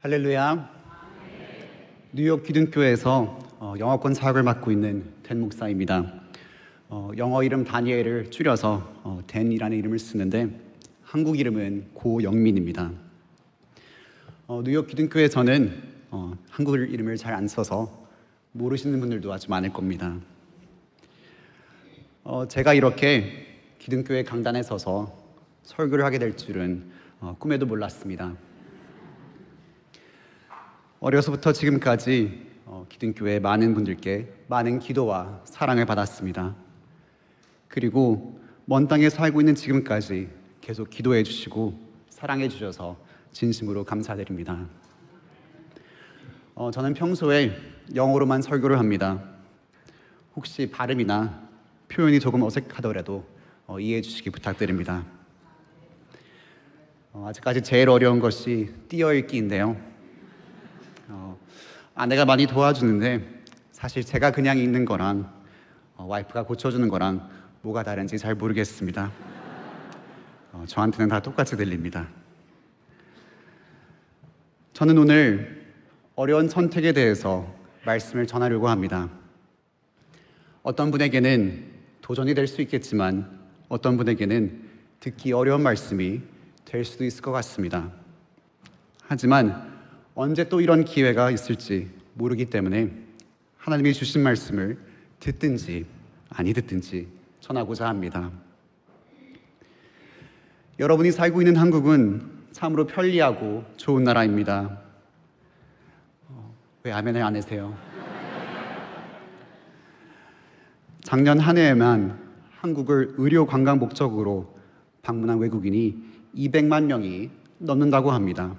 할렐루야. 뉴욕 기둥교회에서 영어권 사역을 맡고 있는 댄 목사입니다. 영어 이름 다니엘을 줄여서 댄이라는 이름을 쓰는데 한국 이름은 고영민입니다. 뉴욕 기둥교회에서는 한국 이름을 잘 안 써서 모르시는 분들도 아주 많을 겁니다. 제가 이렇게 기둥교회 강단에 서서 설교를 하게 될 줄은 꿈에도 몰랐습니다. 어려서부터 지금까지 기둥교회 많은 분들께 많은 기도와 사랑을 받았습니다. 그리고 먼 땅에 살고 있는 지금까지 계속 기도해 주시고 사랑해 주셔서 진심으로 감사드립니다. 저는 평소에 영어로만 설교를 합니다. 혹시 발음이나 표현이 조금 어색하더라도 이해해 주시기 부탁드립니다. 아직까지 제일 어려운 것이 띄어읽기인데요. 아내가 많이 도와주는데 사실 제가 그냥 읽는 거랑 와이프가 고쳐주는 거랑 뭐가 다른지 잘 모르겠습니다. 저한테는 다 똑같이 들립니다. 저는 오늘 어려운 선택에 대해서 말씀을 전하려고 합니다. 어떤 분에게는 도전이 될 수 있겠지만 어떤 분에게는 듣기 어려운 말씀이 될 수도 있을 것 같습니다. 하지만 언제 또 이런 기회가 있을지 모르기 때문에 하나님이 주신 말씀을 듣든지 아니 듣든지 전하고자 합니다. 여러분이 살고 있는 한국은 참으로 편리하고 좋은 나라입니다. 왜 아멘을 안 하세요? 작년 한 해에만 한국을 의료 관광 목적으로 방문한 외국인이 200만 명이 넘는다고 합니다.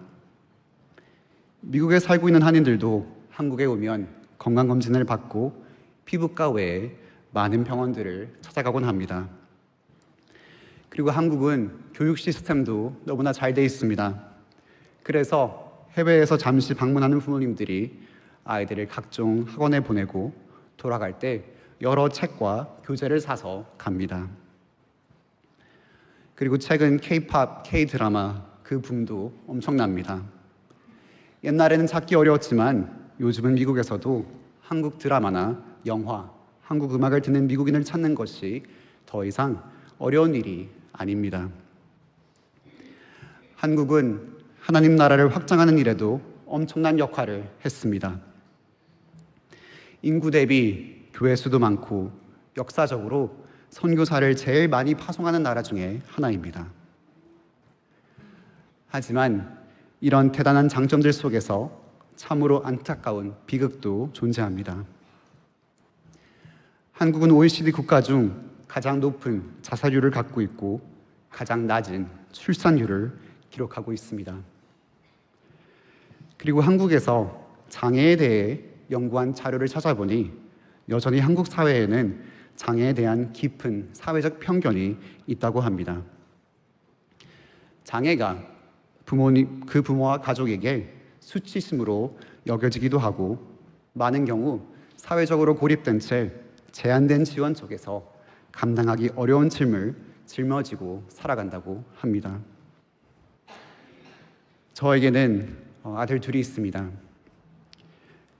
미국에 살고 있는 한인들도 한국에 오면 건강검진을 받고 피부과 외에 많은 병원들을 찾아가곤 합니다. 그리고 한국은 교육 시스템도 너무나 잘 돼 있습니다. 그래서 해외에서 잠시 방문하는 부모님들이 아이들을 각종 학원에 보내고 돌아갈 때 여러 책과 교재를 사서 갑니다. 그리고 최근 K-팝, K-드라마 그 붐도 엄청납니다. 옛날에는 찾기 어려웠지만 요즘은 미국에서도 한국 드라마나 영화, 한국 음악을 듣는 미국인을 찾는 것이 더 이상 어려운 일이 아닙니다. 한국은 하나님 나라를 확장하는 일에도 엄청난 역할을 했습니다. 인구 대비 교회 수도 많고 역사적으로 선교사를 제일 많이 파송하는 나라 중에 하나입니다. 하지만 이런 대단한 장점들 속에서 참으로 안타까운 비극도 존재합니다. 한국은 OECD 국가 중 가장 높은 자살률을 갖고 있고 가장 낮은 출산율을 기록하고 있습니다. 그리고 한국에서 장애에 대해 연구한 자료를 찾아보니 여전히 한국 사회에는 장애에 대한 깊은 사회적 편견이 있다고 합니다. 장애가 그 부모와 가족에게 수치심으로 여겨지기도 하고 많은 경우 사회적으로 고립된 채 제한된 지원 쪽에서 감당하기 어려운 짐을 짊어지고 살아간다고 합니다. 저에게는 아들 둘이 있습니다.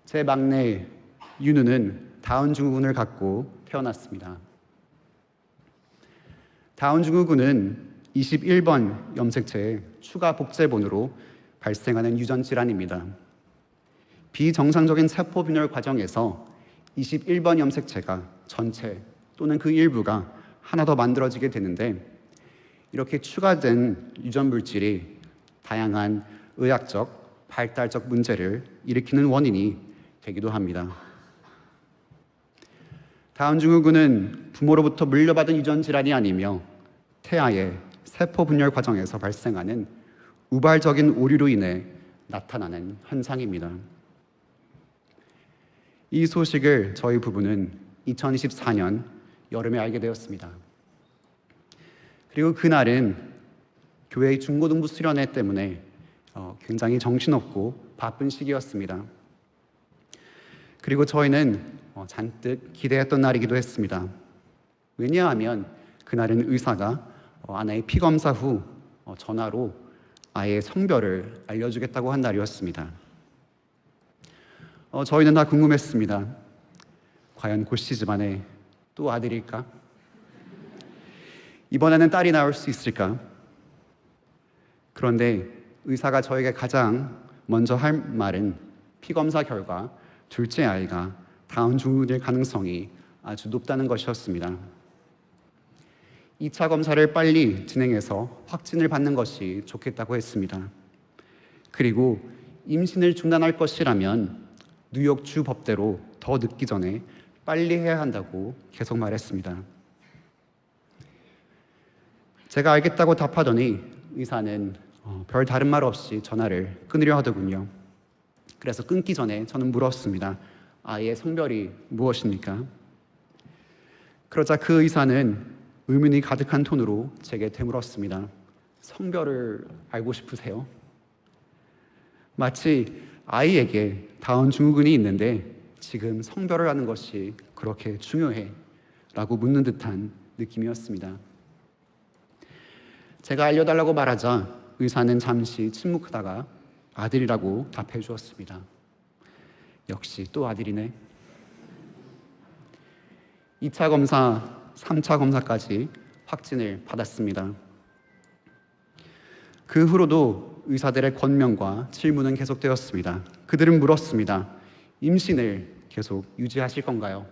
제 막내 윤우는 다운 증후군을 갖고 태어났습니다. 다운 증후군은 21번 염색체의 추가 복제본으로 발생하는 유전 질환입니다. 비정상적인 세포 분열 과정에서 21번 염색체가 전체 또는 그 일부가 하나 더 만들어지게 되는데 이렇게 추가된 유전 물질이 다양한 의학적, 발달적 문제를 일으키는 원인이 되기도 합니다. 다운 증후군은 부모로부터 물려받은 유전 질환이 아니며 태아의 세포 분열 과정에서 발생하는 우발적인 오류로 인해 나타나는 현상입니다. 이 소식을 저희 부부는 2024년 여름에 알게 되었습니다. 그리고 그날은 교회의 중고등부 수련회 때문에 굉장히 정신없고 바쁜 시기였습니다. 그리고 저희는 잔뜩 기대했던 날이기도 했습니다. 왜냐하면 그날은 의사가 아내의 피 검사 후 전화로 아이의 성별을 알려주겠다고 한 날이었습니다. 저희는 다 궁금했습니다. 과연 고씨 집안에 또 아들일까? 이번에는 딸이 나올 수 있을까? 그런데 의사가 저에게 가장 먼저 할 말은 피검사 결과 둘째 아이가 다운 증후군일 가능성이 아주 높다는 것이었습니다. 2차 검사를 빨리 진행해서 확진을 받는 것이 좋겠다고 했습니다. 그리고 임신을 중단할 것이라면 뉴욕 주 법대로 더 늦기 전에 빨리 해야 한다고 계속 말했습니다. 제가 알겠다고 답하더니 의사는 별 다른 말 없이 전화를 끊으려 하더군요. 그래서 끊기 전에 저는 물었습니다. 아이의 성별이 무엇입니까? 그러자 그 의사는 의문이 가득한 톤으로 제게 되물었습니다. 성별을 알고 싶으세요? 마치 아이에게 다운 증후군이 있는데 지금 성별을 아는 것이 그렇게 중요해? 라고 묻는 듯한 느낌이었습니다. 제가 알려달라고 말하자 의사는 잠시 침묵하다가 아들이라고 답해 주었습니다. 역시 또 아들이네. 2차 검사, 3차 검사까지 확진을 받았습니다. 그 후로도 의사들의 권면과 질문은 계속되었습니다. 그들은 물었습니다. 임신을 계속 유지하실 건가요?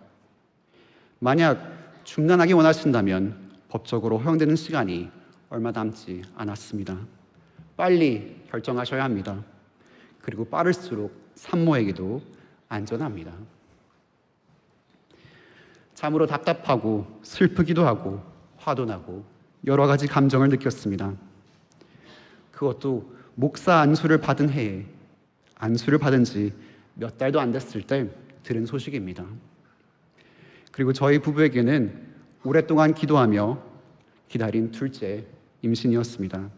만약 중단하기 원하신다면 법적으로 허용되는 시간이 얼마 남지 않았습니다. 빨리 결정하셔야 합니다. 그리고 빠를수록 산모에게도 안전합니다. 참으로 답답하고 슬프기도 하고 화도 나고 여러 가지 감정을 느꼈습니다. 그것도 목사 안수를 받은 해에 안수를 받은 지 몇 달도 안 됐을 때 들은 소식입니다. 그리고 저희 부부에게는 오랫동안 기도하며 기다린 둘째 임신이었습니다.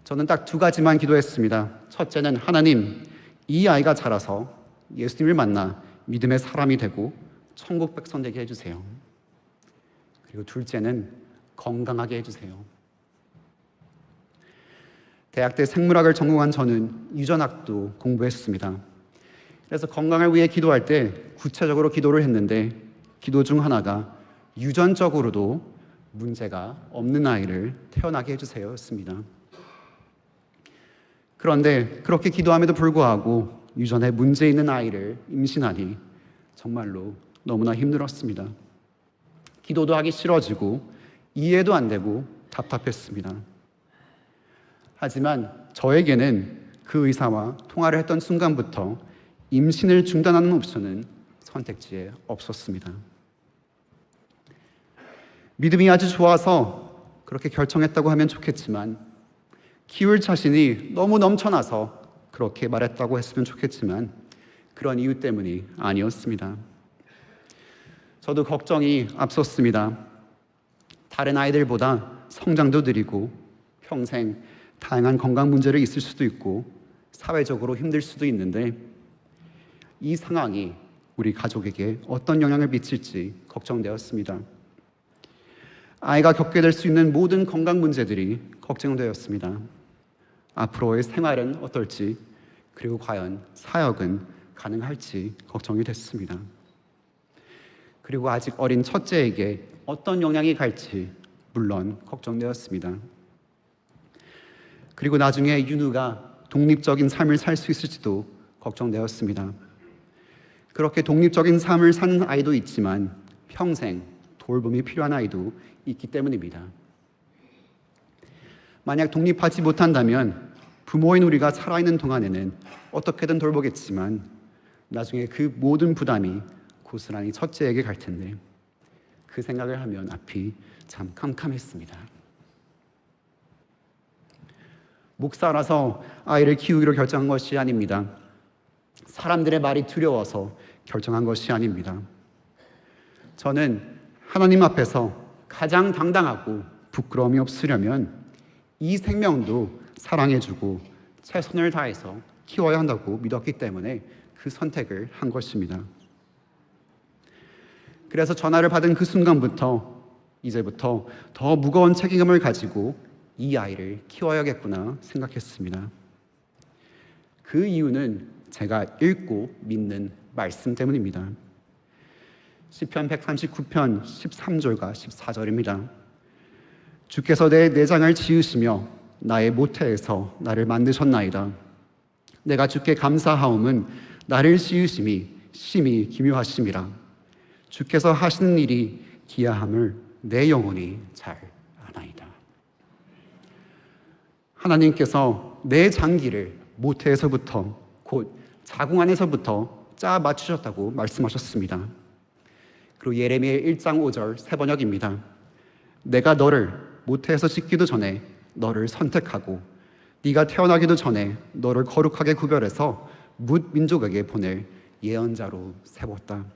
저는 딱 두 가지만 기도했습니다. 첫째는 하나님, 이 아이가 자라서 예수님을 만나 믿음의 사람이 되고 천국 백성 되게 해주세요. 그리고 둘째는 건강하게 해주세요. 대학 때 생물학을 전공한 저는 유전학도 공부했습니다. 그래서 건강을 위해 기도할 때 구체적으로 기도를 했는데 기도 중 하나가 유전적으로도 문제가 없는 아이를 태어나게 해주세요였습니다. 그런데 그렇게 기도함에도 불구하고 유전에 문제 있는 아이를 임신하니 정말로 너무나 힘들었습니다. 기도도 하기 싫어지고 이해도 안 되고 답답했습니다. 하지만 저에게는 그 의사와 통화를 했던 순간부터 임신을 중단하는 옵션은 선택지에 없었습니다. 믿음이 아주 좋아서 그렇게 결정했다고 하면 좋겠지만, 키울 자신이 너무 넘쳐나서 그렇게 말했다고 했으면 좋겠지만 그런 이유 때문이 아니었습니다. 저도 걱정이 앞섰습니다. 다른 아이들보다 성장도 느리고 평생 다양한 건강 문제를 있을 수도 있고 사회적으로 힘들 수도 있는데 이 상황이 우리 가족에게 어떤 영향을 미칠지 걱정되었습니다. 아이가 겪게 될 수 있는 모든 건강 문제들이 걱정되었습니다. 앞으로의 생활은 어떨지, 그리고 과연 사역은 가능할지 걱정이 됐습니다. 그리고 아직 어린 첫째에게 어떤 영향이 갈지 물론 걱정되었습니다. 그리고 나중에 윤우가 독립적인 삶을 살 수 있을지도 걱정되었습니다. 그렇게 독립적인 삶을 사는 아이도 있지만 평생 돌봄이 필요한 아이도 있기 때문입니다. 만약 독립하지 못한다면 부모인 우리가 살아있는 동안에는 어떻게든 돌보겠지만 나중에 그 모든 부담이 고스란히 첫째에게 갈 텐데 그 생각을 하면 앞이 참 캄캄했습니다. 목사라서 아이를 키우기로 결정한 것이 아닙니다. 사람들의 말이 두려워서 결정한 것이 아닙니다. 저는 하나님 앞에서 가장 당당하고 부끄러움이 없으려면 이 생명도 사랑해주고 최선을 다해서 키워야 한다고 믿었기 때문에 그 선택을 한 것입니다. 그래서 전화를 받은 그 순간부터 이제부터 더 무거운 책임을 가지고 이 아이를 키워야겠구나 생각했습니다. 그 이유는 제가 읽고 믿는 말씀 때문입니다. 시편 139편 13절과 14절입니다. 주께서 내 내장을 지으시며 나의 모태에서 나를 만드셨나이다. 내가 주께 감사하옴은 나를 지으심이 심히 기묘하심이라. 주께서 하시는 일이 기이함을 내 영혼이 잘 아나이다. 하나님께서 내 장기를 모태에서부터 곧 자궁 안에서부터 짜 맞추셨다고 말씀하셨습니다. 그리고 예레미야 1장 5절 세 번역입니다. 내가 너를 모태에서 짓기도 전에 너를 선택하고 네가 태어나기도 전에 너를 거룩하게 구별해서 뭇 민족에게 보낼 예언자로 세웠다.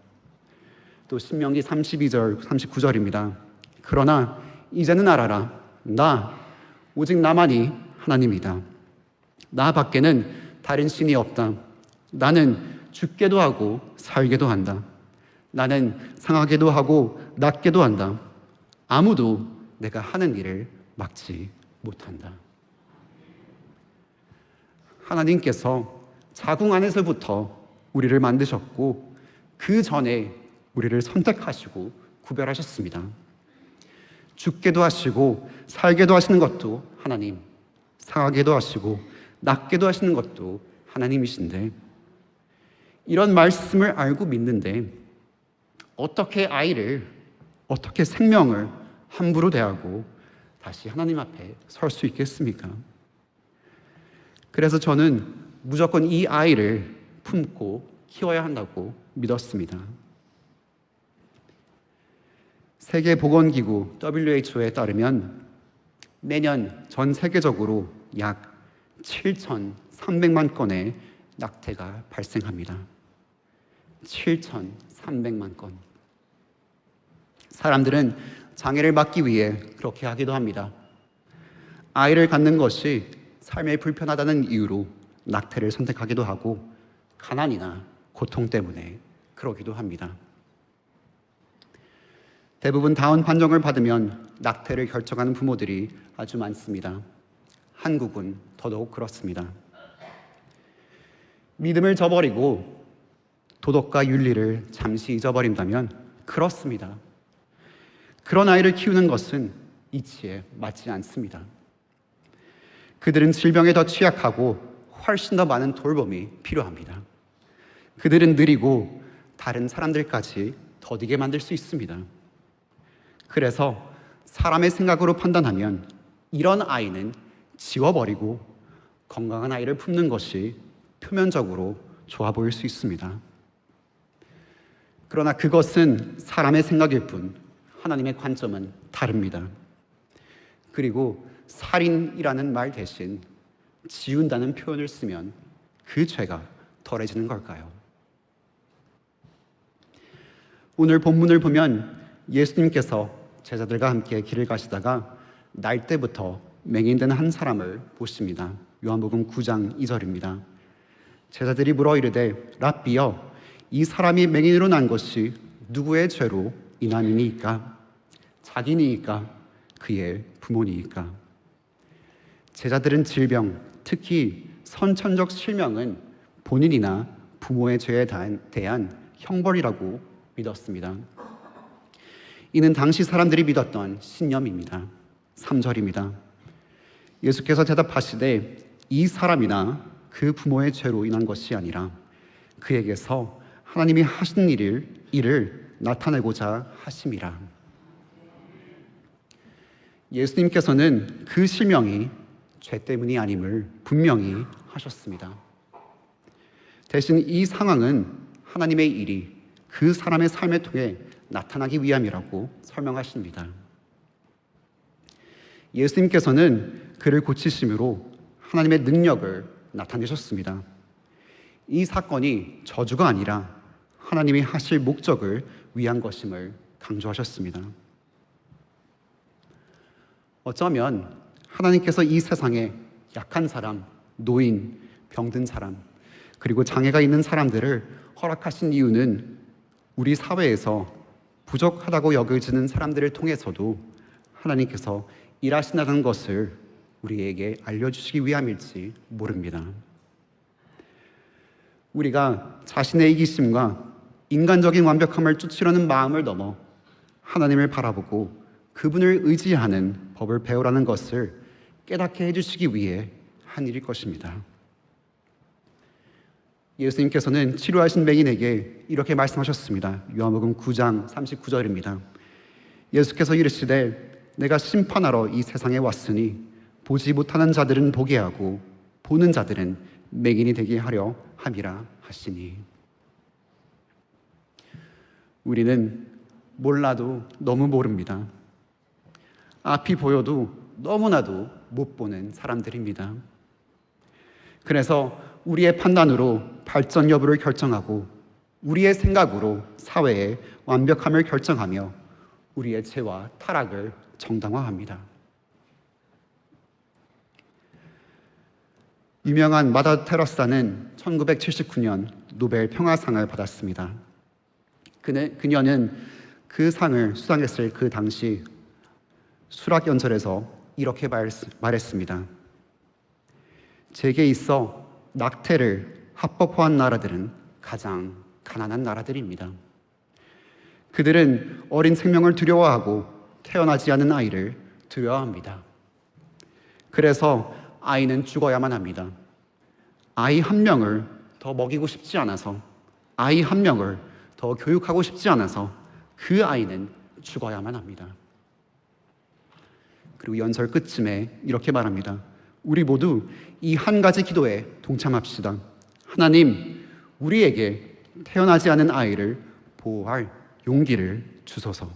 또 신명기 32절 39절입니다. 그러나 이제는 알아라. 나 오직 나만이 하나님이다. 나 밖에는 다른 신이 없다. 나는 죽게도 하고 살게도 한다. 나는 상하게도 하고 낫게도 한다. 아무도 내가 하는 일을 막지 못한다. 하나님께서 자궁 안에서부터 우리를 만드셨고 그 전에 우리를 선택하시고 구별하셨습니다. 죽게도 하시고 살게도 하시는 것도 하나님, 상하게도 하시고 낫게도 하시는 것도 하나님이신데, 이런 말씀을 알고 믿는데 어떻게 아이를, 어떻게 생명을 함부로 대하고 다시 하나님 앞에 설 수 있겠습니까? 그래서 저는 무조건 이 아이를 품고 키워야 한다고 믿었습니다. 세계보건기구 WHO에 따르면 매년 전 세계적으로 약 7,300만 건의 낙태가 발생합니다. 7,300만 건. 사람들은 장애를 막기 위해 그렇게 하기도 합니다. 아이를 갖는 것이 삶에 불편하다는 이유로 낙태를 선택하기도 하고 가난이나 고통 때문에 그러기도 합니다. 대부분 다운 판정을 받으면 낙태를 결정하는 부모들이 아주 많습니다. 한국은 더더욱 그렇습니다. 믿음을 저버리고 도덕과 윤리를 잠시 잊어버린다면 그렇습니다. 그런 아이를 키우는 것은 이치에 맞지 않습니다. 그들은 질병에 더 취약하고 훨씬 더 많은 돌봄이 필요합니다. 그들은 느리고 다른 사람들까지 더디게 만들 수 있습니다. 그래서 사람의 생각으로 판단하면 이런 아이는 지워버리고 건강한 아이를 품는 것이 표면적으로 좋아 보일 수 있습니다. 그러나 그것은 사람의 생각일 뿐 하나님의 관점은 다릅니다. 그리고 살인이라는 말 대신 지운다는 표현을 쓰면 그 죄가 덜해지는 걸까요? 오늘 본문을 보면 예수님께서 제자들과 함께 길을 가시다가 날 때부터 맹인된 한 사람을 보십니다. 요한복음 9장 2절입니다. 제자들이 물어 이르되 랍비여, 이 사람이 맹인으로 난 것이 누구의 죄로 인함이니이까? 자기니이까? 그의 부모니이까? 제자들은 질병, 특히 선천적 실명은 본인이나 부모의 죄에 대한 형벌이라고 믿었습니다. 이는 당시 사람들이 믿었던 신념입니다. 3절입니다. 예수께서 대답하시되 이 사람이나 그 부모의 죄로 인한 것이 아니라 그에게서 하나님이 하신 일을 나타내고자 하심이라. 예수님께서는 그 실명이 죄 때문이 아님을 분명히 하셨습니다. 대신 이 상황은 하나님의 일이 그 사람의 삶을 통해 나타나기 위함이라고 설명하십니다. 예수님께서는 그를 고치심으로 하나님의 능력을 나타내셨습니다. 이 사건이 저주가 아니라 하나님이 하실 목적을 위한 것임을 강조하셨습니다. 어쩌면 하나님께서 이 세상에 약한 사람, 노인, 병든 사람, 그리고 장애가 있는 사람들을 허락하신 이유는 우리 사회에서 부족하다고 여겨지는 사람들을 통해서도 하나님께서 일하신다는 것을 우리에게 알려주시기 위함일지 모릅니다. 우리가 자신의 이기심과 인간적인 완벽함을 쫓으려는 마음을 넘어 하나님을 바라보고 그분을 의지하는 법을 배우라는 것을 깨닫게 해주시기 위해 한 일일 것입니다. 예수님께서는 치료하신 맹인에게 이렇게 말씀하셨습니다. 요한복음 9장 39절입니다. 예수께서 이르시되 내가 심판하러 이 세상에 왔으니 보지 못하는 자들은 보게 하고 보는 자들은 맹인이 되게 하려 함이라 하시니. 우리는 몰라도 너무 모릅니다. 앞이 보여도 너무나도 못 보는 사람들입니다. 그래서 우리의 판단으로 발전 여부를 결정하고 우리의 생각으로 사회의 완벽함을 결정하며 우리의 죄와 타락을 정당화합니다. 유명한 마더 테레사는 1979년 노벨 평화상을 받았습니다. 그녀는 그 상을 수상했을 그 당시 수락연설에서 이렇게 말했습니다. 제게 있어 낙태를 합법화한 나라들은 가장 가난한 나라들입니다. 그들은 어린 생명을 두려워하고 태어나지 않은 아이를 두려워합니다. 그래서 아이는 죽어야만 합니다. 아이 한 명을 더 먹이고 싶지 않아서, 아이 한 명을 더 교육하고 싶지 않아서 그 아이는 죽어야만 합니다. 그리고 연설 끝쯤에 이렇게 말합니다. 우리 모두 이 한 가지 기도에 동참합시다. 하나님, 우리에게 태어나지 않은 아이를 보호할 용기를 주소서.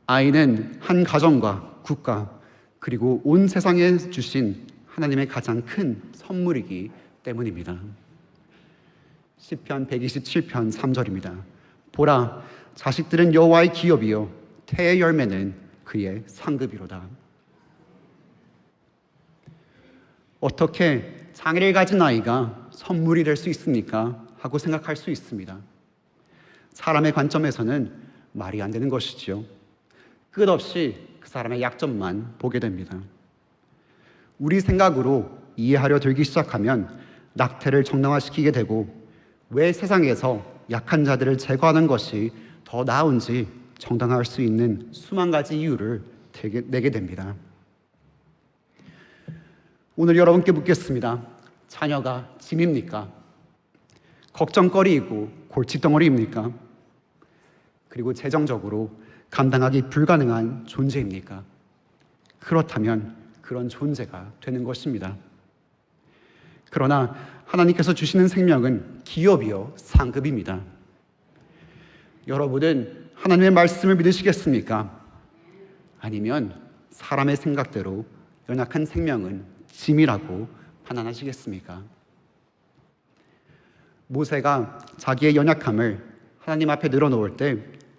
아이는 한 가정과 국가 그리고 온 세상에 주신 하나님의 가장 큰 선물이기 때문입니다. 시편 127편 3절입니다. 보라, 자식들은 여호와의 기업이요 태의 열매는 그의 상급이로다. 어떻게 장애를 가진 아이가 선물이 될 수 있습니까? 하고 생각할 수 있습니다. 사람의 관점에서는 말이 안 되는 것이지요. 끝없이 그 사람의 약점만 보게 됩니다. 우리 생각으로 이해하려 들기 시작하면 낙태를 정당화시키게 되고 왜 세상에서 약한 자들을 제거하는 것이 더 나은지 정당화할 수 있는 수만 가지 이유를 내게 됩니다. 오늘 여러분께 묻겠습니다. 자녀가 짐입니까? 걱정거리이고 골칫덩어리입니까? 그리고 재정적으로 감당하기 불가능한 존재입니까? 그렇다면 그런 존재가 되는 것입니다. 그러나 하나님께서 주시는 생명은 기업이요 상급입니다. 여러분은 하나님의 말씀을 믿으시겠습니까? 아니면 사람의 생각대로 연약한 생명은 짐이라고 판단하시겠습니까? 모세가 자기의 연약함을 하나님 앞에 늘어놓을 때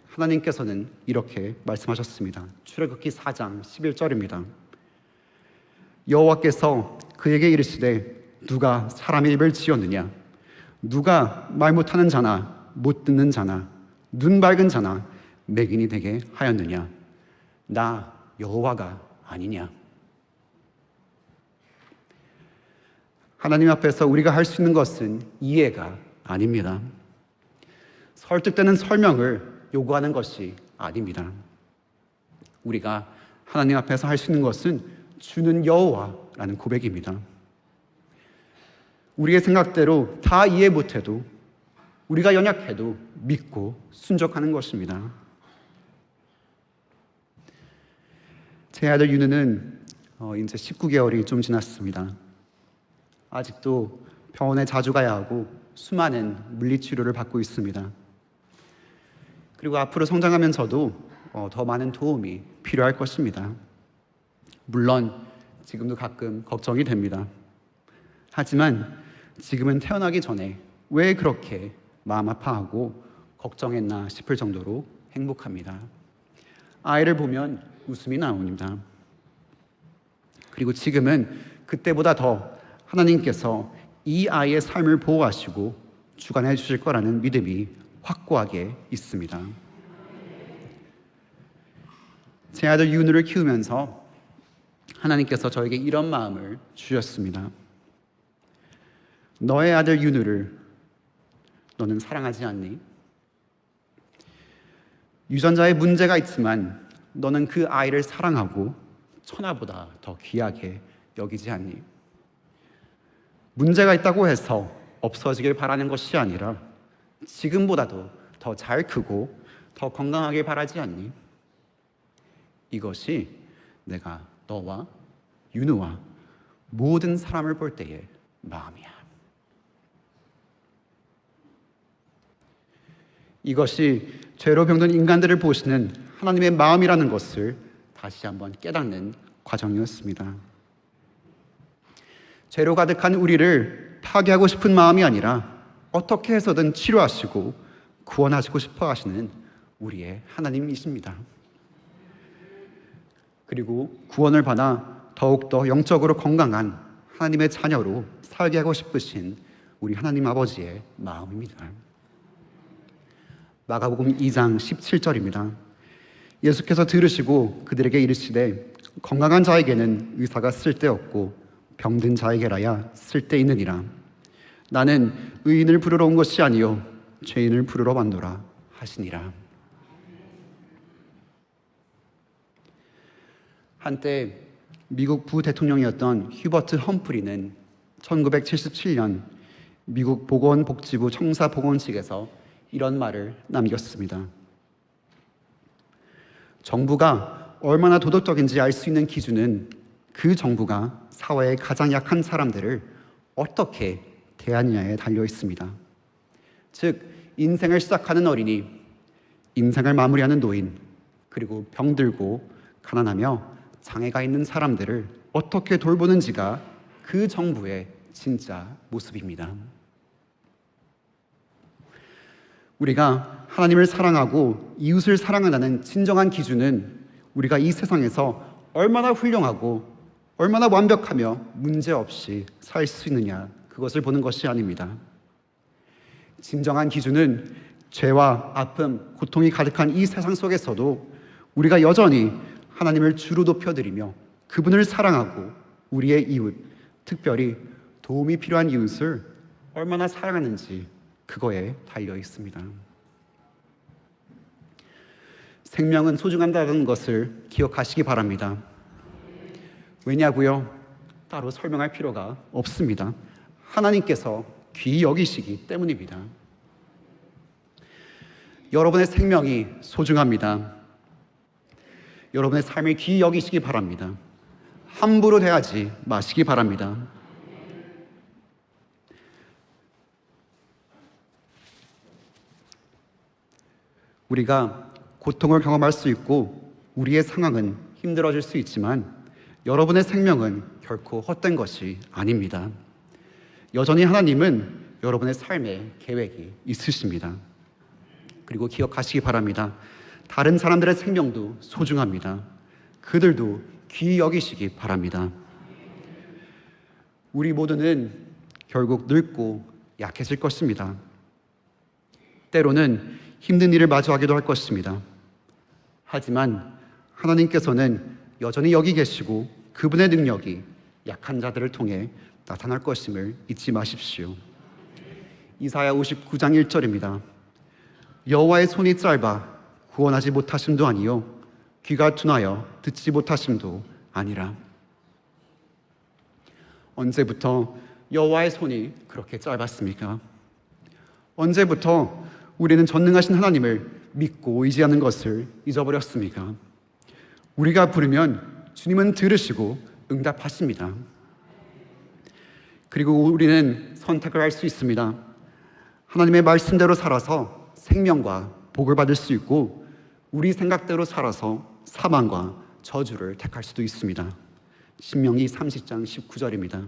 하나님께서는 이렇게 말씀하셨습니다. 출애굽기 4장 11절입니다. 여호와께서 그에게 이르시되 누가 사람의 입을 지었느냐? 누가 말 못하는 자나 못 듣는 자나 눈 밝은 자나 맹인이 되게 하였느냐? 나 여호와가 아니냐? 하나님 앞에서 우리가 할 수 있는 것은 이해가 아닙니다. 설득되는 설명을 요구하는 것이 아닙니다. 우리가 하나님 앞에서 할 수 있는 것은 주는 여호와라는 고백입니다. 우리의 생각대로 다 이해 못해도 우리가 연약해도 믿고 순종하는 것입니다. 제 아들 윤우는 이제 19개월이 좀 지났습니다. 아직도 병원에 자주 가야 하고 수많은 물리치료를 받고 있습니다. 그리고 앞으로 성장하면서도 더 많은 도움이 필요할 것입니다. 물론 지금도 가끔 걱정이 됩니다. 하지만 지금은 태어나기 전에 왜 그렇게 마음 아파하고 걱정했나 싶을 정도로 행복합니다. 아이를 보면 웃음이 나옵니다. 그리고 지금은 그때보다 더 하나님께서 이 아이의 삶을 보호하시고 주관해 주실 거라는 믿음이 확고하게 있습니다. 제 아들 윤우를 키우면서 하나님께서 저에게 이런 마음을 주셨습니다. 너의 아들 윤우를 너는 사랑하지 않니? 유전자에 문제가 있지만 너는 그 아이를 사랑하고 천하보다 더 귀하게 여기지 않니? 문제가 있다고 해서 없어지길 바라는 것이 아니라 지금보다도 더 잘 크고 더 건강하길 바라지 않니? 이것이 내가 너와 윤우와 모든 사람을 볼 때의 마음이야. 이것이 죄로 병든 인간들을 보시는 하나님의 마음이라는 것을 다시 한번 깨닫는 과정이었습니다. 죄로 가득한 우리를 파괴하고 싶은 마음이 아니라 어떻게 해서든 치료하시고 구원하시고 싶어 하시는 우리의 하나님이십니다. 그리고 구원을 받아 더욱더 영적으로 건강한 하나님의 자녀로 살게 하고 싶으신 우리 하나님 아버지의 마음입니다. 마가복음 2장 17절입니다. 예수께서 들으시고 그들에게 이르시되 건강한 자에게는 의사가 쓸데없고 병든 자에게라야 쓸데있느니라. 나는 의인을 부르러 온 것이 아니요 죄인을 부르러 왔노라 하시니라. 한때 미국 부대통령이었던 휴버트 험프리는 1977년 미국 보건복지부 청사보건직에서 이런 말을 남겼습니다. 정부가 얼마나 도덕적인지 알 수 있는 기준은 그 정부가 사회의 가장 약한 사람들을 어떻게 대하느냐에 달려 있습니다. 즉, 인생을 시작하는 어린이, 인생을 마무리하는 노인, 그리고 병들고 가난하며 장애가 있는 사람들을 어떻게 돌보는지가 그 정부의 진짜 모습입니다. 우리가 하나님을 사랑하고 이웃을 사랑한다는 진정한 기준은 우리가 이 세상에서 얼마나 훌륭하고 얼마나 완벽하며 문제없이 살 수 있느냐, 그것을 보는 것이 아닙니다. 진정한 기준은 죄와 아픔, 고통이 가득한 이 세상 속에서도 우리가 여전히 하나님을 주로 높여드리며 그분을 사랑하고 우리의 이웃, 특별히 도움이 필요한 이웃을 얼마나 사랑하는지, 그거에 달려 있습니다. 생명은 소중하다는 것을 기억하시기 바랍니다. 왜냐고요? 따로 설명할 필요가 없습니다. 하나님께서 귀히 여기시기 때문입니다. 여러분의 생명이 소중합니다. 여러분의 삶을 귀히 여기시기 바랍니다. 함부로 대하지 마시기 바랍니다. 우리가 고통을 경험할 수 있고 우리의 상황은 힘들어질 수 있지만 여러분의 생명은 결코 헛된 것이 아닙니다. 여전히 하나님은 여러분의 삶에 계획이 있으십니다. 그리고 기억하시기 바랍니다. 다른 사람들의 생명도 소중합니다. 그들도 귀히 여기시기 바랍니다. 우리 모두는 결국 늙고 약해질 것입니다. 때로는 힘든 일을 마주하기도 할 것입니다. 하지만 하나님께서는 여전히 여기 계시고 그분의 능력이 약한 자들을 통해 나타날 것임을 잊지 마십시오. 이사야 59장 1절입니다. 여호와의 손이 짧아 구원하지 못하심도 아니요 귀가 둔하여 듣지 못하심도 아니라. 언제부터 여호와의 손이 그렇게 짧았습니까? 언제부터 우리는 전능하신 하나님을 믿고 의지하는 것을 잊어버렸습니까? 우리가 부르면 주님은 들으시고 응답하십니다. 그리고 우리는 선택을 할 수 있습니다. 하나님의 말씀대로 살아서 생명과 복을 받을 수 있고 우리 생각대로 살아서 사망과 저주를 택할 수도 있습니다. 신명기 30장 19절입니다.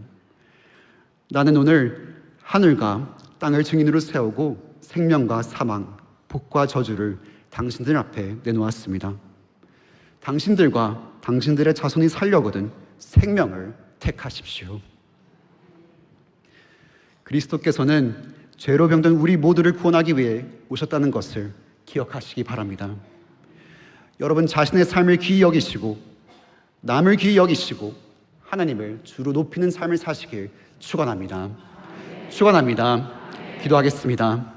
나는 오늘 하늘과 땅을 증인으로 세우고 생명과 사망, 복과 저주를 당신들 앞에 내놓았습니다. 당신들과 당신들의 자손이 살려거든 생명을 택하십시오. 그리스도께서는 죄로 병든 우리 모두를 구원하기 위해 오셨다는 것을 기억하시기 바랍니다. 여러분 자신의 삶을 귀히 여기시고 남을 귀히 여기시고 하나님을 주로 높이는 삶을 사시길 축원합니다. 축원합니다. 기도하겠습니다.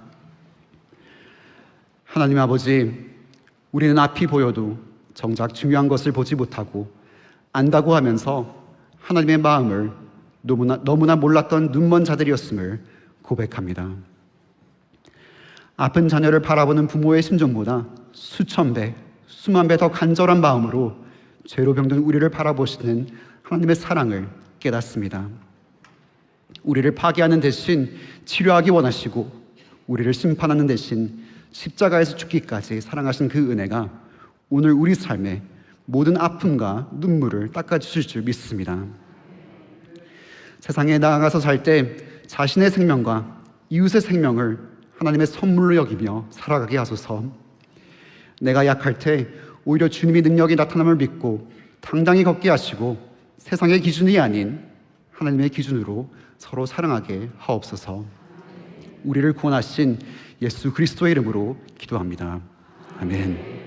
하나님 아버지, 우리는 앞이 보여도 정작 중요한 것을 보지 못하고 안다고 하면서 하나님의 마음을 너무나 몰랐던 눈먼 자들이었음을 고백합니다. 아픈 자녀를 바라보는 부모의 심정보다 수천 배, 수만 배 더 간절한 마음으로 죄로 병든 우리를 바라보시는 하나님의 사랑을 깨닫습니다. 우리를 파괴하는 대신 치료하기 원하시고 우리를 심판하는 대신 십자가에서 죽기까지 사랑하신 그 은혜가 오늘 우리 삶의 모든 아픔과 눈물을 닦아주실 줄 믿습니다. 세상에 나아가서 살 때 자신의 생명과 이웃의 생명을 하나님의 선물로 여기며 살아가게 하소서. 내가 약할 때 오히려 주님의 능력이 나타남을 믿고 당당히 걷게 하시고 세상의 기준이 아닌 하나님의 기준으로 서로 사랑하게 하옵소서. 우리를 구원하신 예수 그리스도의 이름으로 기도합니다. 아멘.